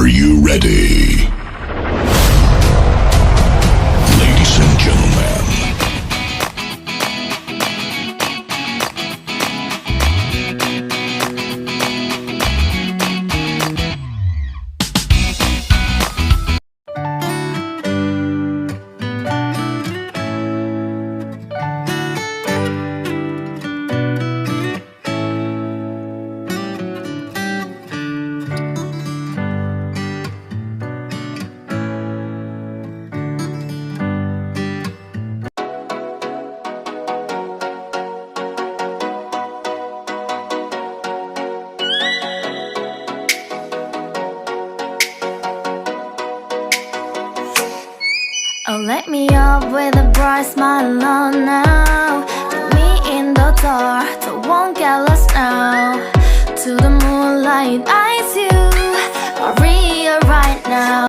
Are you ready? Ladies and gentlemen. Oh, let me up with a bright smile on now. Put me in the dark, so won't get lost now. To the moonlight, eyes you, Maria right now.